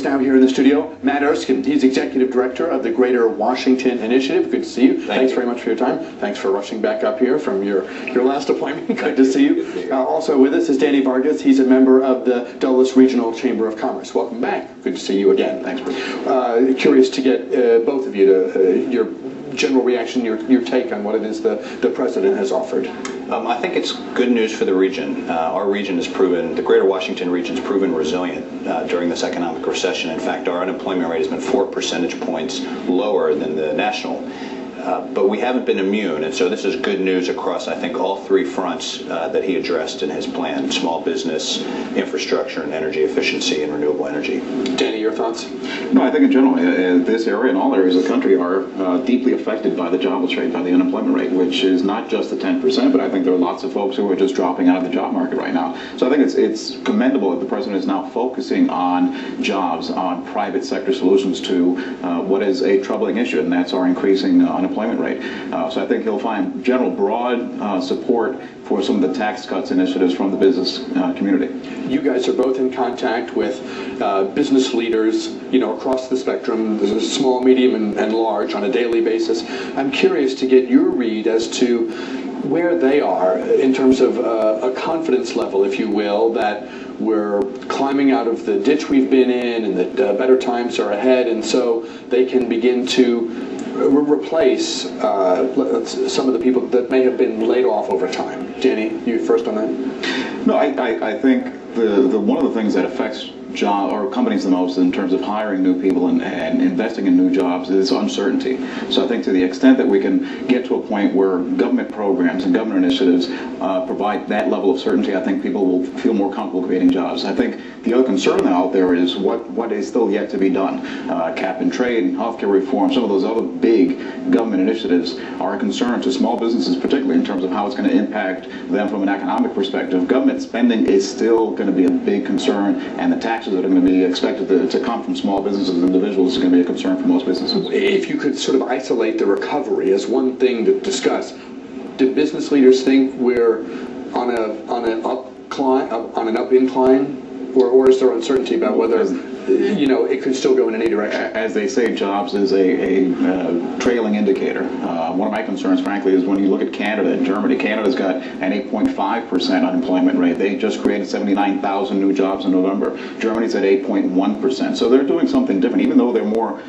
now here in the studio. Matt Erskine, he's Executive Director of the Greater Washington Initiative. Good to see you. Thanks very much for your time. Thanks for rushing back up here from your last appointment. Good to see you. Also with us is Danny Vargas. He's a member of the Dulles Regional Chamber of Commerce. Welcome back. Good to see you again. Thanks. Curious to get both of you to your general reaction, your take on what it is the President has offered. I think it's good news for the region. Our region has proven, the Greater Washington region has proven resilient during this economic recession. In fact, our unemployment rate has been 4 percentage points lower than the national. But we haven't been immune, and so this is good news across, I think, all three fronts that he addressed in his plan: small business, infrastructure, and energy efficiency and renewable energy. Danny, your thoughts? No, I think in general, this area and all areas of the country are deeply affected by the jobless rate, by the unemployment rate, which is not just the 10%, but I think there are lots of folks who are just dropping out of the job market right now. So I think it's commendable that the President is now focusing on jobs, on private sector solutions to what is a troubling issue, and that's our increasing unemployment rate. So I think he'll find general broad support for some of the tax cuts initiatives from the business community. You guys are both in contact with business leaders, across the spectrum, small, medium, and large, on a daily basis. I'm curious to get your read as to where they are in terms of a confidence level, if you will, that we're climbing out of the ditch we've been in and that better times are ahead, and so they can begin to replace some of the people that may have been laid off over time. Danny, you first on that? No, I think one of the things that affects companies the most in terms of hiring new people and investing in new jobs is uncertainty. So I think to the extent that we can get to a point where government programs and government initiatives provide that level of certainty, I think people will feel more comfortable creating jobs. I think the other concern out there is what is still yet to be done. Cap and trade, healthcare reform, some of those other big government initiatives are a concern to small businesses, particularly in terms of how it's going to impact them from an economic perspective. Government spending is still going to be a big concern, and the taxes that are going to be expected to come from small businesses and individuals is going to be a concern for most businesses. If you could sort of isolate the recovery as one thing to discuss, do business leaders think we're on an up incline, or is there uncertainty about whether it could still go in any direction? As they say, jobs is a trailing indicator. One of my concerns, frankly, is when you look at Canada and Germany. Canada's got an 8.5% unemployment rate. They just created 79,000 new jobs in November. Germany's at 8.1%. So they're doing something different. Even though they're more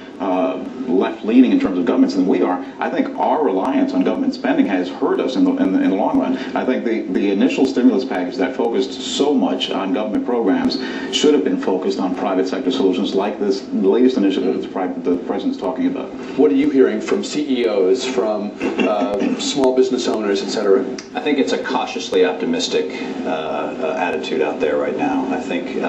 left-leaning in terms of governments than we are, I think our reliance on government spending has hurt us in the long run. I think the initial stimulus package that focused so much on government programs should have been focused on private sector solutions like this latest initiative that the President's talking about. What are you hearing from CEOs, from small business owners, et cetera? I think it's a cautiously optimistic attitude out there right now. I think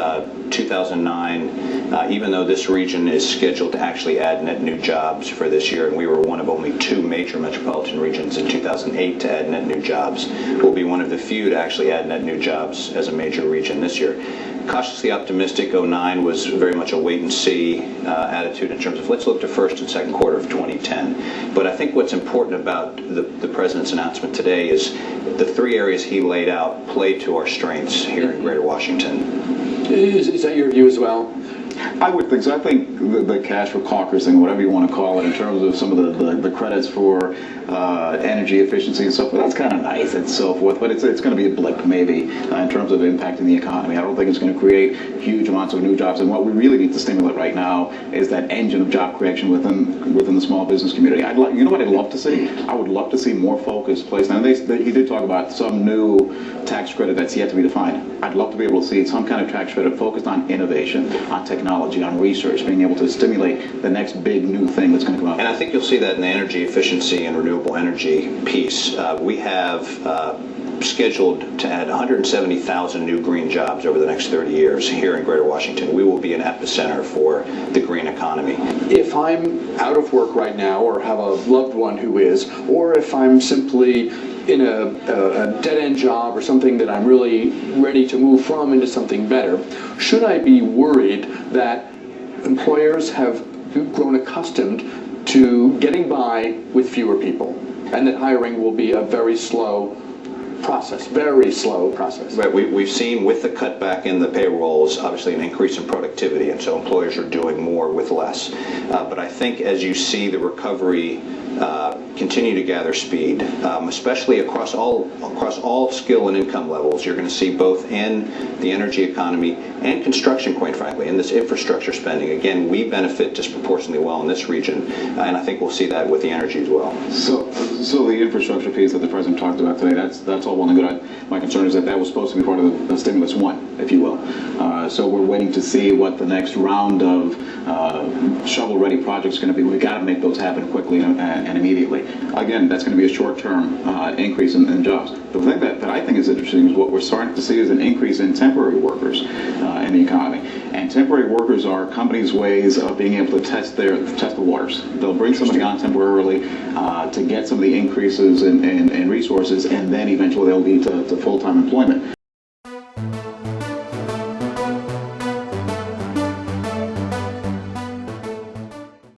2009, even though this region is scheduled to actually add net new jobs for this year, and we were one of only 2 major metropolitan regions in 2008 to add net new jobs, we'll be one of the few to actually add net new jobs as a major region this year. Cautiously optimistic. 09 was very much a wait-and-see attitude in terms of let's look to first and second quarter of 2010. But I think what's important about the President's announcement today is the 3 areas he laid out play to our strengths here in Greater Washington. Is that your view as well? I would think so. I think the cash for cockers thing, whatever you want to call it, in terms of some of the credits for energy efficiency and so forth, that's kind of nice and so forth, but it's going to be a blip maybe in terms of impacting the economy. I don't think it's going to create huge amounts of new jobs, and what we really need to stimulate right now is that engine of job creation within the small business community. You know what I'd love to see? I would love to see more focus placed, and he did talk about some new tax credit that's yet to be defined. I'd love to be able to see some kind of tax credit focused on innovation, on technology, on research, being able to stimulate the next big new thing that's going to come out. And I think you'll see that in the energy efficiency and renewable energy piece. We have scheduled to add 170,000 new green jobs over the next 30 years here in Greater Washington. We will be an epicenter for the green economy. If I'm out of work right now, or have a loved one who is, or if I'm simply in a dead-end job or something that I'm really ready to move from into something better, should I be worried that employers have grown accustomed to getting by with fewer people, and that hiring will be a very slow process, very slow process. Right, we've seen with the cutback in the payrolls, obviously an increase in productivity, and so employers are doing more with less. But I think as you see the recovery continue to gather speed, especially across all skill and income levels, you're going to see both in the energy economy and construction, quite frankly, in this infrastructure spending. Again, we benefit disproportionately well in this region, and I think we'll see that with the energy as well. So the infrastructure piece that the president talked about today, that's all well and good. My concern is that was supposed to be part of the stimulus one, if you will. So we're waiting to see what the next round of shovel-ready projects is going to be. We've got to make those happen quickly and immediately. Again, that's going to be a short-term increase in jobs. The thing that I think is interesting is what we're starting to see is an increase in temporary workers in the economy. And temporary workers are companies' ways of being able to test the waters. They'll bring somebody on temporarily to get some of the increases in resources, and then eventually they'll lead to full-time employment.